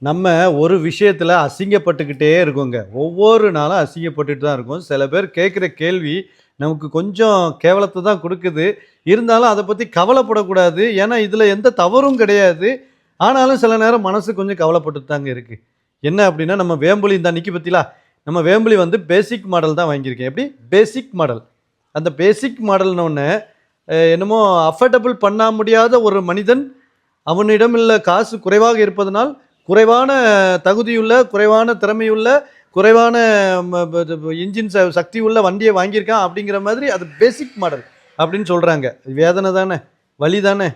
நம்ம ஒரு விஷயத்தில் அசிங்கப்பட்டுக்கிட்டே இருக்கோங்க. ஒவ்வொரு நாளும் அசிங்கப்பட்டுட்டு தான் இருக்கோம். சில பேர் கேட்குற கேள்வி நமக்கு கொஞ்சம் கேவலத்தை தான் கொடுக்குது. இருந்தாலும் அதை பற்றி கவலைப்படக்கூடாது. ஏன்னா இதில் எந்த தவறும் கிடையாது. ஆனாலும் சில நேரம் மனசு கொஞ்சம் கவலைப்பட்டு தாங்க இருக்கு. என்ன அப்படின்னா, நம்ம வேம்புலி இந்த அன்னைக்கு பற்றிலா நம்ம வேம்புலி வந்து பேசிக் மாடல் தான் வாங்கியிருக்கேன். எப்படி பேசிக் மாடல். அந்த பேசிக் மாடல்னு என்னமோ அஃபர்டபுள் பண்ண முடியாத ஒரு மனிதன், அவனிடம் உள்ள காசு குறைவாக இருப்பதனால் குறைவான தகுதியுள்ள, குறைவான திறமையுள்ள, குறைவான இன்ஜின் சக்தி உள்ள வண்டியை வாங்கியிருக்கான் அப்படிங்கிற மாதிரி அது பேசிக் மாடல் அப்படின்னு சொல்கிறாங்க. வேதனை தானே, வலி தானே,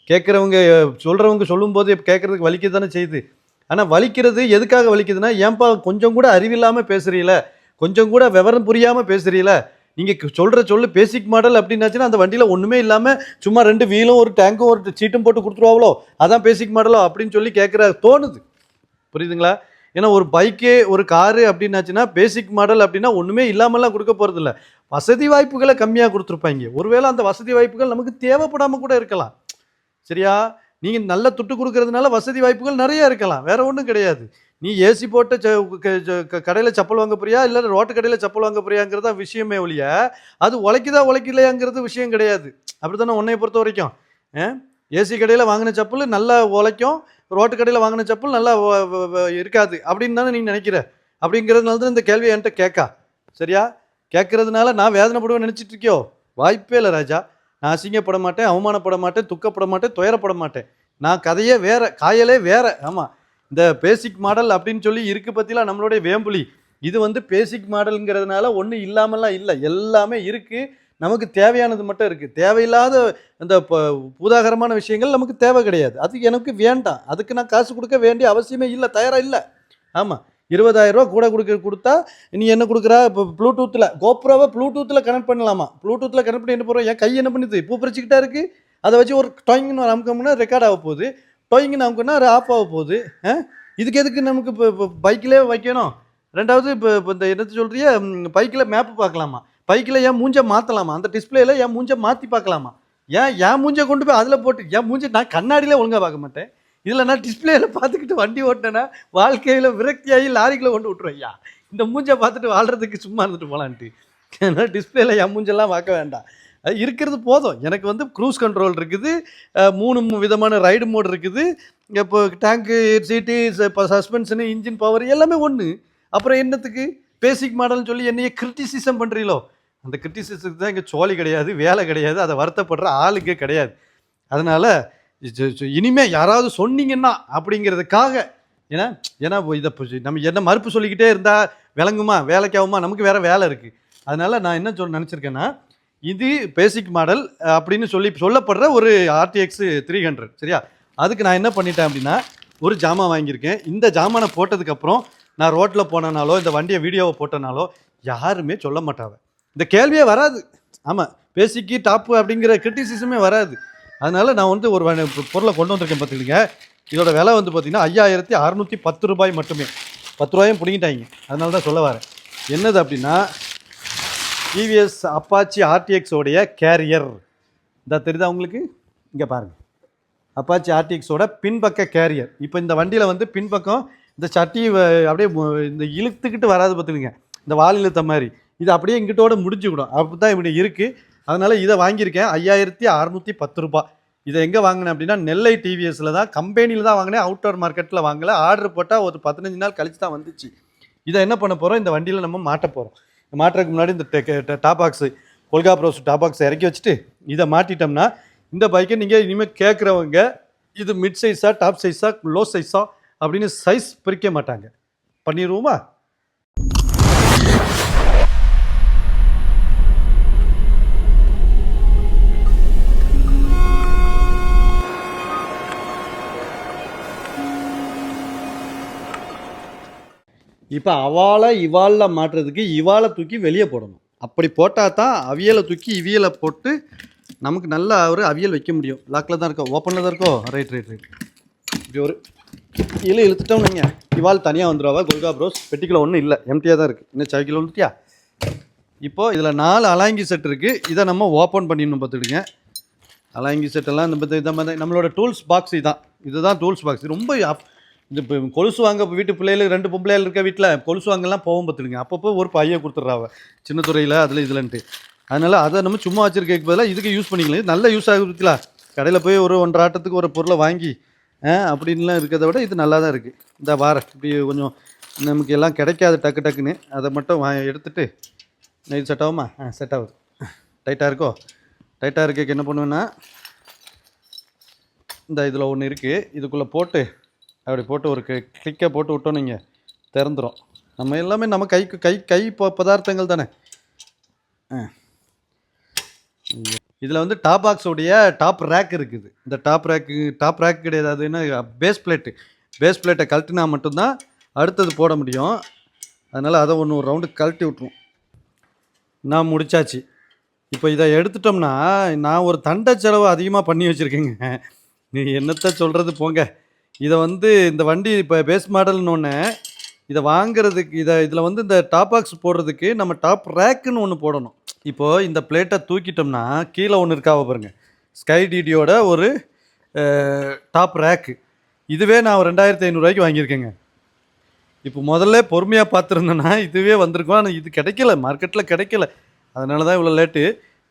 கேட்குறவங்க சொல்கிறவங்க சொல்லும்போது கேட்குறதுக்கு வலிக்க தானே செய்யுது. ஆனால் வலிக்கிறது எதுக்காக வலிக்குதுன்னா, ஏன்பா கொஞ்சம் கூட அறிவில்லாமல் பேசுகிறீல, கொஞ்சம் கூட விவரம் புரியாமல் பேசுகிறீல, நீங்கள் சொல்கிற சொல்லு பேசிக் மாடல் அப்படின்னாச்சுன்னா அந்த வண்டியில் ஒன்றுமே இல்லாமல் சும்மா 2 வீலும் ஒரு டேங்க்கும் ஒரு சீட்டும் போட்டு கொடுத்துருவாங்களோ, அதான் பேசிக் மாடலோ அப்படின்னு சொல்லி கேட்குற தோணுது. புரியுதுங்களா? ஏன்னா ஒரு பைக்கு ஒரு காரு அப்படின்னாச்சுன்னா பேசிக் மாடல் அப்படின்னா ஒன்றுமே இல்லாமல்லாம் கொடுக்க போகிறதில்ல. வசதி வாய்ப்புகளை கம்மியாக கொடுத்துருப்பாங்க. ஒருவேளை அந்த வசதி வாய்ப்புகள் நமக்கு தேவைப்படாமல் கூட இருக்கலாம். சரியா? நீங்கள் நல்ல துட்டு கொடுக்கறதுனால வசதி வாய்ப்புகள் நிறைய இருக்கலாம், வேற ஒன்றும் கிடையாது. நீ ஏசி போட்ட கடையில் சப்பல் வாங்க போறியா, இல்லை ரோட்டு கடையில் சப்பல் வாங்க போறியாங்கிறது தான் விஷயமே ஒழிய, அது உழைக்குதா உழைக்கலையாங்கிறது விஷயம் கிடையாது. அப்படி தானே உன்னைய பொறுத்த வரைக்கும். ஏசி கடையில் வாங்கின சப்பல் நல்லா உழைக்கும், ரோட்டு கடையில் வாங்கின சப்பல் நல்லா இருக்காது அப்படின்னு தானே நீ நினைக்கிற. அப்படிங்கிறதுனால தான் இந்த கேள்வி என்கிட்ட கேட்கா. சரியா? கேட்கறதுனால நான் வேதனைப்படுவேன் நினச்சிட்டு இருக்கியோ? வாய்ப்பே இல்லை ராஜா. நான் அசிங்கப்பட மாட்டேன், அவமானப்பட மாட்டேன், துக்கப்பட மாட்டேன், துயரப்பட மாட்டேன். நான் கதையே வேற, காயலே வேற. ஆமாம், இந்த பேசிக் மாடல் அப்படின்னு சொல்லி இருக்கு பற்றிலாம் நம்மளுடைய வேம்புலி. இது வந்து பேசிக் மாடலுங்கிறதுனால ஒன்றும் இல்லாமலாம் இல்லை, எல்லாமே இருக்குது. நமக்கு தேவையானது மட்டும் இருக்குது. தேவையில்லாத இந்த பூதாகரமான விஷயங்கள் நமக்கு தேவை கிடையாது. அது எனக்கு வேண்டாம். அதுக்கு நான் காசு கொடுக்க வேண்டிய அவசியமே இல்லை, தயாராக இல்லை. ஆமாம், 20,000 ரூபா கூட கொடுத்தா நீ என்ன கொடுக்குறா? இப்போ ப்ளூடூத்தில் கோப்ரோவை ப்ளூடூத்தில் கனெக்ட் பண்ணலாமா? ப்ளூடூத்தில் கனெக்ட் பண்ணி என்ன போகிறோம்? என் கை என்ன பண்ணுது? பூ பறிச்சுக்கிட்டா இருக்குது. அதை வச்சு ஒரு டொயிங்னு ஒரு அமுக்கம்னா ரெக்கார்ட் ஆக போகுது, டொயிங்னு அமுக்கம்னா அது ஆஃப் ஆக போகுது. இதுக்கு எதுக்கு நமக்கு இப்போ பைக்கிலே வைக்கணும்? ரெண்டாவது இப்போ இந்த என்னது சொல்கிறிய, பைக்கில் மேப்பு பார்க்கலாமா? பைக்கில் ஏன் மூஞ்சை மாற்றலாமா? அந்த டிஸ்பிளேயில் ஏன் மூஞ்சை மாற்றி பார்க்கலாமா? ஏன் மூஞ்சை கொண்டு போய் அதில் போட்டு என் மூஞ்சை நான் கண்ணாடியில் ஒழுங்காக பார்க்க மாட்டேன். இதில் நான் டிஸ்பிளேயில் பார்த்துக்கிட்டு வண்டி ஓட்டினேன்னா வாழ்க்கையில் விரக்தியாகி லாரிக்குள்ளே கொண்டு விட்டுருவேன். ஐயா, இந்த மூஞ்சை பார்த்துட்டு வாழ்கிறதுக்கு சும்மா இருந்துட்டு போகலான்ட்டு. ஏன்னா டிஸ்பிளேயில் என் மூஞ்செல்லாம் பார்க்க வேண்டாம். அது இருக்கிறது போதும். எனக்கு வந்து க்ரூஸ் கண்ட்ரோல் இருக்குது, 3 விதமான ரைடு மோட் இருக்குது, இப்போ டேங்க்கு, சீட்டு, இப்போ சஸ்பென்ஷனு, இன்ஜின் பவர் எல்லாமே ஒன்று. அப்புறம் என்னத்துக்கு பேசிக் மாடல்னு சொல்லி என்னையே கிரிட்டிசிசம் பண்ணுறீங்களோ? அந்த கிரிட்டிசிசத்துக்கு தான் இங்கே சோழி கிடையாது, வேலை கிடையாது, அதை வருத்தப்படுற ஆளுக்கே கிடையாது. அதனால் இனிமே யாராவது சொன்னீங்கன்னா அப்படிங்கிறதுக்காக, ஏன்னா இதை நம்ம என்ன மறுப்பு சொல்லிக்கிட்டே இருந்தால் விளங்குமா, வேலைக்காகுமா? நமக்கு வேறு வேலை இருக்குது. அதனால் நான் என்ன நினச்சிருக்கேன்னா, இது பேசிக் மாடல் அப்படின்னு சொல்லப்படுற ஒரு RTX 300. சரியா? அதுக்கு நான் என்ன பண்ணிட்டேன் அப்படின்னா, ஒரு ஜாமான் வாங்கியிருக்கேன். இந்த ஜாமானை போட்டதுக்கப்புறம் நான் ரோட்டில் போனனாலோ இந்த வண்டியை வீடியோவை போட்டனாலோ யாருமே சொல்ல மாட்டாங்க, இந்த கேள்வியே வராது. ஆமாம், பேசிக்கு டாப்பு அப்படிங்கிற கிரிட்டிசிசமே வராது. அதனால் நான் வந்து ஒரு பொருளை கொண்டு வந்திருக்கேன். பார்த்துக்கிடுங்க, இதோட விலை வந்து பார்த்திங்கன்னா 5,610 ரூபாய் மட்டுமே. 10 ரூபாயும் பிடிங்கிட்டாங்க. அதனால தான் சொல்ல வரேன். என்னது அப்படின்னா, டிவிஎஸ் அப்பாச்சி RTX உடைய கேரியர். இந்த தெரியுதா உங்களுக்கு? இங்கே பாருங்கள், அப்பாச்சி RTX பின்பக்க கேரியர். இப்போ இந்த வண்டியில் வந்து பின்பக்கம் இந்த சட்டி அப்படியே இந்த இழுத்துக்கிட்டு வராது பார்த்துக்குங்க, இந்த வால் இழுத்த மாதிரி. இது அப்படியே இங்கிட்டோட முடிஞ்சுக்கிடும். அப்படி தான் இப்படி இருக்குது. அதனால் இதை வாங்கியிருக்கேன். 5,610 ரூபாய். இதை எங்கே வாங்கினேன் அப்படின்னா, நெல்லை டிவிஎஸில் தான், கம்பெனியில் தான் வாங்கினேன். அவுட்டோர் மார்க்கெட்டில் வாங்கலை. ஆர்டர் போட்டால் ஒரு 15 நாள் கழிச்சு தான் வந்துச்சு. இதை என்ன பண்ண போகிறோம், இந்த வண்டியில் நம்ம மாட்ட போகிறோம். மாட்டுறதுக்கு முன்னாடி இந்த டாப் பாக்ஸு, கொல்கா ப்ரோஸ் டாப் பாக்ஸை இறக்கி வச்சுட்டு இதை மாட்டிட்டோம்னா, இந்த பைக்கை நீங்கள் இனிமேல் கேட்குறவங்க இது மிட் சைஸா, டாப் சைஸா, லோ சைஸா அப்படின்னு சைஸ் பிரிக்க மாட்டாங்க. பண்ணிடுவோமா? இப்போ இவாளில் மாட்டுறதுக்கு இவாளை தூக்கி வெளியே போடணும். அப்படி போட்டால் தான் அவியலை தூக்கி இவியலை போட்டு நமக்கு நல்லா ஒரு அவியல் வைக்க முடியும். லாக்கில் தான் இருக்கோ, ஓப்பனில் தான் இருக்கோ? ரைட். இப்படி ஒரு இழுத்துட்டோம் நீங்கள், இவாள் தனியாக வந்துடுவா. கொல்கா ப்ரோஸ் பெட்டிக்குள்ள ஒன்றும் இல்லை, எம்டியாக தான் இருக்குது. இன்னும் சைக்கிள் வந்துட்டியா? இப்போது இதில் 4 அலாங்கி செட் இருக்குது. இதை நம்ம ஓப்பன் பண்ணிடணும். பார்த்துடுங்க, அலாங்கி செட்டெல்லாம் இந்த மாதிரி நம்மளோட டூல்ஸ் பாக்ஸ் இதுதான் டூல்ஸ் பாக்ஸ். ரொம்ப இது இப்போ கொலுசு வாங்க வீட்டு பிள்ளைகள் 2 பொம்பளைகள் இருக்க வீட்டில் கொலுசு வாங்கலாம் போகும் பார்த்துடுங்க. அப்பப்போ ஒரு பையை கொடுத்துட்றாவ சின்ன துறையில் அதில் இதுலன்ட்டு. அதனால் அதை நம்ம சும்மா வச்சுருக்க பதிலாக இதுக்கு யூஸ் பண்ணிக்கலாம். இது நல்ல யூஸ் ஆகுதுங்களா. கடையில் போய் ஒரு 1.5 ஆட்டத்துக்கு ஒரு பொருளை வாங்கி அப்படின்லாம் இருக்கிறத விட இது நல்லா தான் இருக்குது. இந்த வாரம் இப்படி கொஞ்சம் நமக்கு எல்லாம் கிடைக்காது டக்கு டக்குன்னு. அதை மட்டும் எடுத்துகிட்டு இது செட் ஆகுமா? செட் ஆகுது. டைட்டாக இருக்கோ? டைட்டாக இருக்க என்ன பண்ணுவேன்னா இந்த இதில் ஒன்று இருக்குது, இதுக்குள்ளே போட்டு அப்படி போட்டு ஒரு கிளிக்கை போட்டு விட்டோம், நீங்கள் திறந்துடும். நம்ம எல்லாமே நம்ம கை பதார்த்தங்கள் தானே. இதில் வந்து டாப் பாக்ஸோடைய டாப் ரேக் இருக்குது. இந்த டாப் ரேக் கிடையாது, அது என்ன பேஸ் பிளேட்டை கழட்டினா மட்டும்தான் அடுத்தது போட முடியும். அதனால் அதை ஒரு ரவுண்டு கழட்டி விட்ருவோம். நான் முடிச்சாச்சு. இப்போ இதை எடுத்துட்டோம்னா நான் ஒரு தண்டை செலவு அதிகமாக பண்ணி வச்சுருக்கேங்க. நீ என்னத்தை சொல்கிறது போங்க. இதை வந்து இந்த வண்டி இப்போ பேஸ் மாடல்னு ஒன்று இதை வாங்கிறதுக்கு இதில் வந்து இந்த டாப் பாக்ஸ் போடுறதுக்கு நம்ம டாப் ரேக்குன்னு ஒன்று போடணும். இப்போது இந்த பிளேட்டை தூக்கிட்டோம்னா கீழே ஒன்று இருக்காவ பாருங்கள், ஸ்கை டிடியோட ஒரு டாப் ரேக்கு. இதுவே நான் 2500 ரூபாய்க்கு வாங்கியிருக்கேங்க. இப்போ முதல்ல பொறுமையாக பார்த்துருந்தேன்னா இதுவே வந்திருக்கும். ஆனால் இது கிடைக்கல, மார்க்கெட்டில் கிடைக்கல. அதனால தான் இவ்வளோ லேட்டு.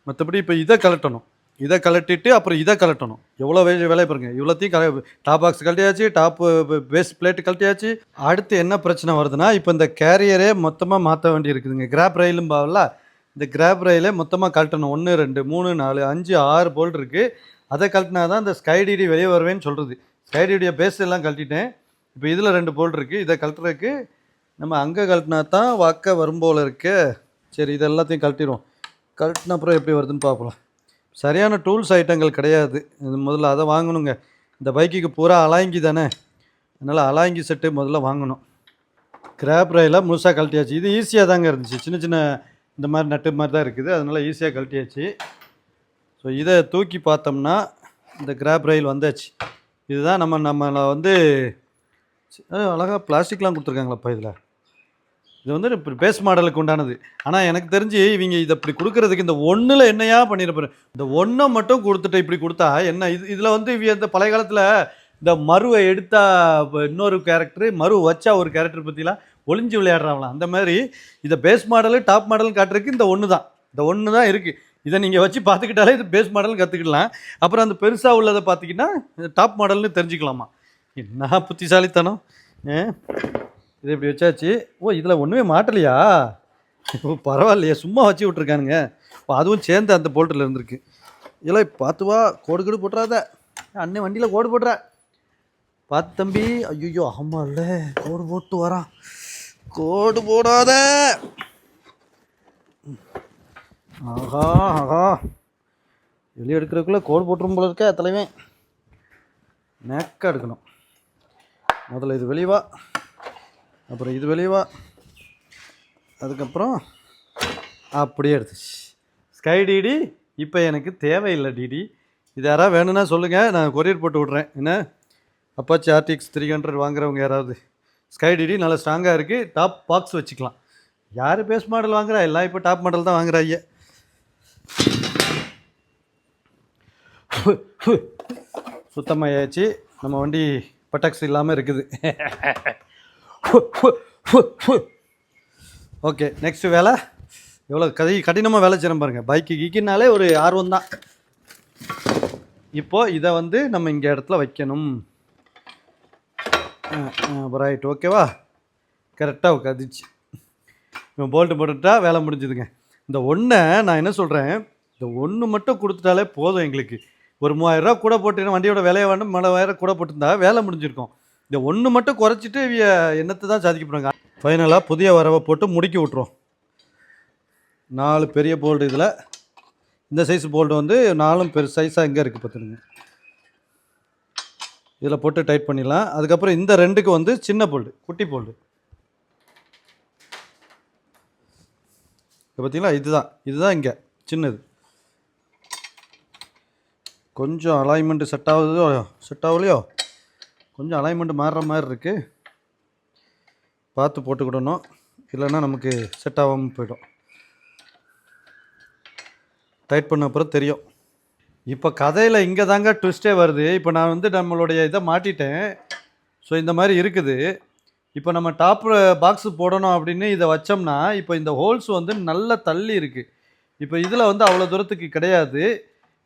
மற்றபடி இப்போ இதை கலட்டிட்டு அப்புறம் இதை கலட்டணும். எவ்வளோ வேலை பாருங்கள். இவ்வளோத்தையும் டாப் பாக்ஸ் கழட்டியாச்சு, பேஸ் பிளேட்டு கழட்டியாச்சு. அடுத்து என்ன பிரச்சனை வருதுன்னா, இப்போ இந்த கேரியரே மொத்தமாக மாற்ற வேண்டி இருக்குதுங்க. கிராப் ரயிலும் பாவல, இந்த கிராப் ரயிலே மொத்தமாக கழட்டணும். 1 2 3 4 5 6 போல்ட் இருக்குது. அதை கழட்டினா தான் இந்த ஸ்கை டிடி வெளியே வருவேன்னு சொல்கிறது. ஸ்கை டிடியை பேஸ் எல்லாம் கழட்டிட்டேன். இப்போ இதில் 2 போல்ட் இருக்குது. இதை கழட்டுறதுக்கு நம்ம அங்கே கழட்டினா தான் வாக்க வரும் போல் இருக்கு. சரி, இது எல்லாத்தையும் கழட்டிடுவோம். கழட்டின அப்புறம் எப்படி வருதுன்னு பார்க்கலாம். சரியான டூல்ஸ் ஐட்டங்கள் கிடையாது. முதல்ல அதை வாங்கணுங்க. இந்த பைக்குக்கு பூரா அலாங்கி தானே, அதனால் அலாங்கி செட்டு முதல்ல வாங்கணும். கிராப் ரயிலாக முழுசாக கழட்டியாச்சு. இது ஈஸியாக தாங்க இருந்துச்சு. சின்ன சின்ன இந்த மாதிரி நட்டு மாதிரி தான் இருக்குது. அதனால் ஈஸியாக கழட்டியாச்சு. ஸோ இதை தூக்கி பார்த்தோம்னா இந்த கிராப் ரயில் வந்தாச்சு. இதுதான் நம்மளை வந்து அழகாக பிளாஸ்டிக்லாம் கொடுத்துருக்காங்களப்பா. இது வந்து இப்போ பேஸ் மாடலுக்கு உண்டானது. ஆனால் எனக்கு தெரிஞ்சு இவங்க இதை இப்படி கொடுக்கறதுக்கு இந்த ஒன்றில் என்னையா பண்ணியிருப்பாரு. இந்த ஒன்றை மட்டும் கொடுத்துட்டு இப்படி கொடுத்தா என்ன இதில் வந்து இந்த பழைய காலத்தில் இந்த மருவை எடுத்தா இன்னொரு கேரக்டரு, மரு வச்சா ஒரு கேரக்டர் பற்றிலாம் ஒளிஞ்சு விளையாடுறாங்களாம். அந்த மாதிரி இதை பேஸ் மாடலு டாப் மாடல் காட்டுறதுக்கு இந்த ஒன்று தான் இருக்குது. இதை நீங்கள் வச்சு பார்த்துக்கிட்டாலே இது பேஸ் மாடல் கற்றுக்கலாம். அப்புறம் அந்த பெருசாக உள்ளதை பார்த்திங்கன்னா டாப் மாடல்னு தெரிஞ்சுக்கலாமா. என்ன புத்திசாலித்தனம். இதை இப்படி வச்சாச்சு. இதில் ஒன்றுமே மாட்டலையா? பரவாயில்லையே, சும்மா வச்சு விட்ருக்கானுங்க. அதுவும் சேர்ந்து அந்த போல்ட்டில் இருந்திருக்கு. இதெல்லாம் பார்த்துவா, கோடு போட்டுறாத. அண்ணன் வண்டியில் கோடு போட்டுற பார்த்து தம்பி. ஐயோ ஆமாம் இல்லை, கோடு போட்டு வரான். கோடு போடாத. ஆஹா வெளியே எடுக்கிறதுக்குள்ளே கோடு போட்டுரும் போல இருக்க தலைவன். நேக்காக எடுக்கணும். முதல்ல இது வெளியே வா, அப்புறம் இது வெளியே வா, அதுக்கப்புறம் அப்படியே எடுத்துச்சு. ஸ்கை டிடி இப்போ எனக்கு தேவையில்லை. டிடி இது யாராவது வேணும்னா சொல்லுங்கள், நான் கொரியர் போட்டு விட்றேன். என்ன அப்பாச்சி RTX 300 வாங்குறவங்க யாராவது, ஸ்கை டிடி நல்லா ஸ்ட்ராங்காக இருக்குது. டாப் பாக்ஸ் வச்சுக்கலாம். யார் பேஸ் மாடல் வாங்குறா? எல்லாம் இப்போ டாப் மாடல் தான் வாங்குறாங்க. சுத்தமாகியாச்சு. நம்ம வண்டி பட்டாக்ஸ் இல்லாமல் இருக்குது. ஓகே, நெக்ஸ்ட் வேலை எவ்வளோ கடினமாக வேலை செய்யணும் பாருங்கள். பைக்கு கீக்கினாலே ஒரு ஆர்வம் தான். இப்போது இதை வந்து நம்ம இங்கே இடத்துல வைக்கணும். ரைட், ஓகேவா? கரெக்டாக உட்காந்துச்சு. இப்போ போல்ட்டு போட்டுட்டா வேலை முடிஞ்சுதுங்க. இந்த ஒன்றை நான் என்ன சொல்கிறேன், இந்த ஒன்று மட்டும் கொடுத்துட்டாலே போதும் எங்களுக்கு. ஒரு 3000 ரூபா கூட போட்டு வண்டியோட விலையை வேண்டும் 3000 கூட போட்டிருந்தா வேலை முடிஞ்சிருக்கும். இந்த ஒன்று மட்டும் குறைச்சிட்டு என்னத்தை தான் சாதிக்க போகிறாங்க. ஃபைனலாக புதிய வரவை போட்டு முடுக்கி விட்ருவோம். 4 பெரிய போல்டு. இதில் இந்த சைஸ் போல்டு வந்து 4 பெரிய சைஸாக எங்கே இருக்குது பார்த்துருங்க. இதில் போட்டு டைட் பண்ணிடலாம். அதுக்கப்புறம் இந்த 2க்கு வந்து சின்ன போல்டு, குட்டி போல்டு. பார்த்தீங்களா, இதுதான் இங்கே சின்னது. கொஞ்சம் அலைன்மெண்ட்டு செட் ஆகலையோ, கொஞ்சம் அலைன்மெண்ட் மாறுற மாதிரி இருக்குது. பார்த்து போட்டுக்கிடணும், இல்லைன்னா நமக்கு செட் ஆகாமல் போயிடும். டைட் பண்ண அப்புறம் தெரியும். இப்போ கதையில் இங்கே தாங்க ட்விஸ்ட்டே வருது. இப்போ நான் வந்து நம்மளுடைய இதை மாட்டிட்டேன். ஸோ இந்த மாதிரி இருக்குது. இப்போ நம்ம டாப் பாக்ஸ் போடணும் அப்படின்னு இதை வச்சோம்னா இப்போ இந்த ஹோல்ஸ் வந்து நல்லா தள்ளி இருக்குது. இப்போ இதில் வந்து அவ்வளோ தூரத்துக்கு கிடையாது.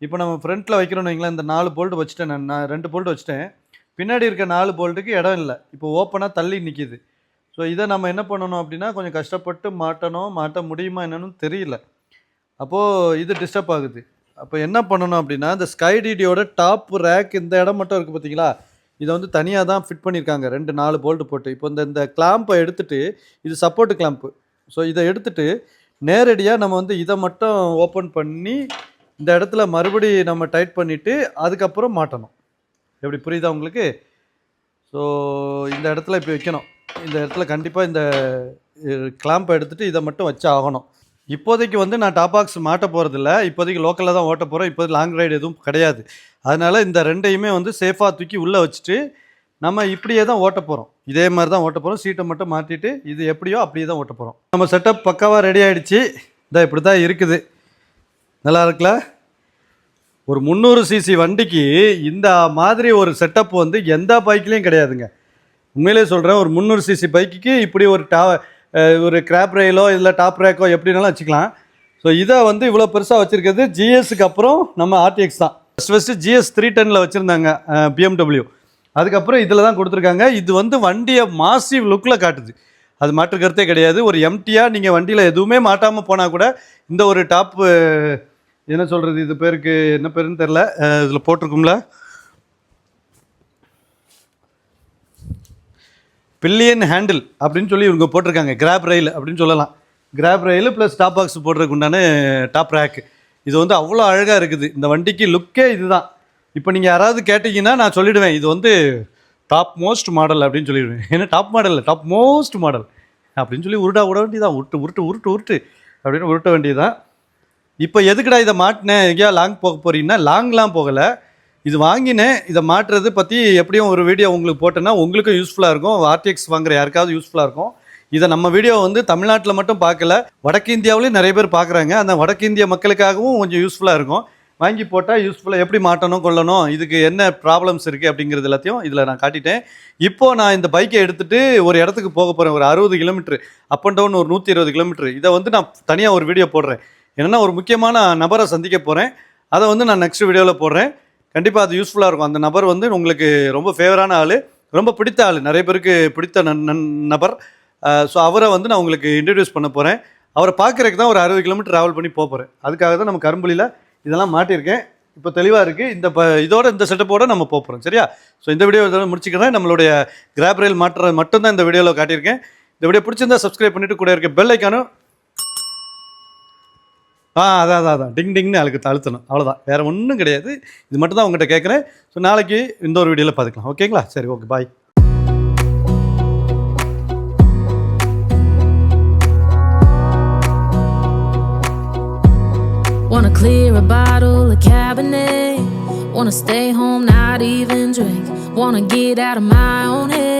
இப்போ நம்ம ஃப்ரண்ட்டில் வைக்கிறோன்னு வைங்களேன், இந்த 4 போல்ட் வச்சுட்டேன், நான் 2 போல்ட் வச்சுட்டேன். பின்னாடி இருக்க 4 போல்ட்டுக்கு இடம் இல்லை, இப்போ ஓப்பனாக தள்ளி நிற்கிது. ஸோ இதை நம்ம என்ன பண்ணணும் அப்படின்னா கொஞ்சம் கஷ்டப்பட்டு மாட்ட முடியுமா என்னன்னு தெரியல. அப்போது இது டிஸ்டர்ப் ஆகுது. அப்போ என்ன பண்ணணும் அப்படின்னா இந்த ஸ்கைடிடியோட டாப் ரேக் இந்த இடம் மட்டும் இருக்குது பார்த்தீங்களா, இதை வந்து தனியாக தான் ஃபிட் பண்ணியிருக்காங்க 4 போல்ட்டு போட்டு. இப்போ இந்த கிளாம்பை எடுத்துகிட்டு, இது சப்போர்ட் கிளாம்ப்பு, ஸோ இதை எடுத்துகிட்டு நேரடியாக நம்ம வந்து இதை மட்டும் ஓப்பன் பண்ணி இந்த இடத்துல மறுபடி நம்ம டைட் பண்ணிவிட்டு அதுக்கப்புறம் மாட்டணும். எப்படி புரியுதா உங்களுக்கு? ஸோ இந்த இடத்துல இப்போ வைக்கணும். இந்த இடத்துல கண்டிப்பாக இந்த கிளாம்பை எடுத்துகிட்டு இதை மட்டும் வச்சு ஆகணும். இப்போதைக்கு வந்து நான் டாப் பாக்ஸ் மாட்ட போகிறதில்ல, இப்போதைக்கு லோக்கலில் தான் ஓட்ட போகிறோம். இப்போதைக்கு லாங் ரைடு எதுவும் கிடையாது. அதனால் இந்த ரெண்டையுமே வந்து சேஃபாக தூக்கி உள்ளே வச்சுட்டு நம்ம இப்படியே தான் ஓட்ட போகிறோம். இதே மாதிரி தான் ஓட்ட போகிறோம். சீட்டை மட்டும் மாற்றிட்டு இது எப்படியோ அப்படியே தான் ஓட்ட போகிறோம். நம்ம செட்டப் பக்காவாக ரெடி ஆகிடுச்சு. இதான் இப்படி தான் இருக்குது. நல்லா இருக்குல்ல? ஒரு 300 சிசி வண்டிக்கு இந்த மாதிரி ஒரு செட்டப் வந்து எந்த பைக்லேயும் கிடையாதுங்க. உண்மையிலே சொல்கிறேன், ஒரு 300 சிசி பைக்குக்கு இப்படி ஒரு கிராப் ரயிலோ இல்லை டாப் ரேக்கோ எப்படினாலும் வச்சுக்கலாம். ஸோ இதை வந்து இவ்வளோ பெருசாக வச்சுருக்கிறது ஜிஎஸ்க்கு அப்புறம் நம்ம ஆர்டிஎக்ஸ் தான். ஃபஸ்ட்டு ஜிஎஸ் 310 வச்சுருந்தாங்க BMW. அதுக்கப்புறம் இதில் தான் கொடுத்துருக்காங்க. இது வந்து வண்டியை மாசிவ் லுக்கில் காட்டுது, அது மாற்று கருத்தே கிடையாது. ஒரு எம்டியாக நீங்கள் வண்டியில் எதுவுமே மாட்டாமல் போனால் கூட இந்த ஒரு டாப்பு என்ன சொல்கிறது, இது பேருக்கு என்ன பேருன்னு தெரில, இதில் போட்டிருக்கும்ல பில்லியன் ஹேண்டில் அப்படின்னு சொல்லி இவங்க போட்டிருக்காங்க. கிராப் ரயில் அப்படின்னு சொல்லலாம். கிராப் ரயில் ப்ளஸ் டாப் பாக்ஸ் போடுறதுக்கு உண்டான டாப் ரேக்கு. இது வந்து அவ்வளோ அழகாக இருக்குது. இந்த வண்டிக்கு லுக்கே இதுதான். இப்போ நீங்கள் யாராவது கேட்டிங்கன்னா நான் சொல்லிவிடுவேன், இது வந்து டாப் மோஸ்ட் மாடல் அப்படின்னு சொல்லிடுவேன். ஏன்னா டாப் மாடல் இல்லை, டாப் மோஸ்ட் மாடல் அப்படின்னு சொல்லி விட வேண்டியதான். உருட்டு அப்படின்னு உருட்ட வேண்டியதுதான். இப்போ எதுக்குடா இதை மாட்டினேன், எங்கேயா லாங் போக போகிறீங்கன்னா லாங்லாம் போகலை. இது வாங்கினேன், இதை மாட்டுறது பற்றி எப்படியும் ஒரு வீடியோ உங்களுக்கு போட்டேன்னா உங்களுக்கும் யூஸ்ஃபுல்லாக இருக்கும். ஆர்டிஎக்ஸ் வாங்குற யாருக்காவது யூஸ்ஃபுல்லாக இருக்கும். இதை நம்ம வீடியோ வந்து தமிழ்நாட்டில் மட்டும் பார்க்கல, வடக்கு இந்தியாவிலேயும் நிறைய பேர் பார்க்குறாங்க. அந்த வடக்கு இந்திய மக்களுக்காகவும் கொஞ்சம் யூஸ்ஃபுல்லாக இருக்கும். வாங்கி போட்டால் யூஸ்ஃபுல்லாக எப்படி மாட்டணும் கொள்ளணும், இதுக்கு என்ன ப்ராப்ளம்ஸ் இருக்குது அப்படிங்கிறது எல்லாத்தையும் இதில் நான் காட்டிட்டேன். இப்போது நான் இந்த பைக்கை எடுத்துகிட்டு ஒரு இடத்துக்கு போக போகிறேன். ஒரு 60 கிலோமீட்ரு அப் அண்ட் டவுன், ஒரு 120 கிலோமீட்ரு. இதை வந்து நான் தனியாக ஒரு வீடியோ போடுறேன். என்னென்னா ஒரு முக்கியமான நபரை சந்திக்க போகிறேன். அதை வந்து நான் நெக்ஸ்ட் வீடியோவில் போடுறேன். கண்டிப்பாக அது யூஸ்ஃபுல்லாக இருக்கும். அந்த நபர் வந்து உங்களுக்கு ரொம்ப ஃபேவரான ஆள், ரொம்ப பிடித்த ஆள், நிறைய பேருக்கு பிடித்த நபர். ஸோ அவரை வந்து நான் உங்களுக்கு இன்ட்ரடியூஸ் பண்ண போகிறேன். அவரை பார்க்குறதுக்கு தான் ஒரு 60 கிலோமீட்டர் ட்ராவல் பண்ணி போகிறேன். அதுக்காக தான் நம்ம கரும்புலியில் இதெல்லாம் மாட்டியிருக்கேன். இப்போ தெளிவாக இருக்குது. இதோட இந்த செட்டப்போடு நம்ம போகிறோம். சரியா? ஸோ இந்த வீடியோ இதோட முடிச்சுக்கிறேன். நம்மளுடைய கிராப் ரயில் மாட்டுறது மட்டும்தான் இந்த வீடியோவில் காட்டியிருக்கேன். இந்த வீடியோ பிடிச்சிருந்தா சப்ஸ்கிரைப் பண்ணிவிட்டு கூட இருக்க பெல் ஐக்கானும் அதான் டிங்னு அழுத்தணும். அவ்வளோதான், வேறு ஒன்றும் கிடையாது. இது மட்டும் தான் உங்கள்கிட்ட கேட்குறேன். ஸோ நாளைக்கு இந்த ஒரு வீடியோவில் பார்த்துக்கலாம். ஓகேங்களா? சரி, okay, bye. Wanna clear a bottle of Cabernet, wanna stay home, not even drink, wanna get out of my own head.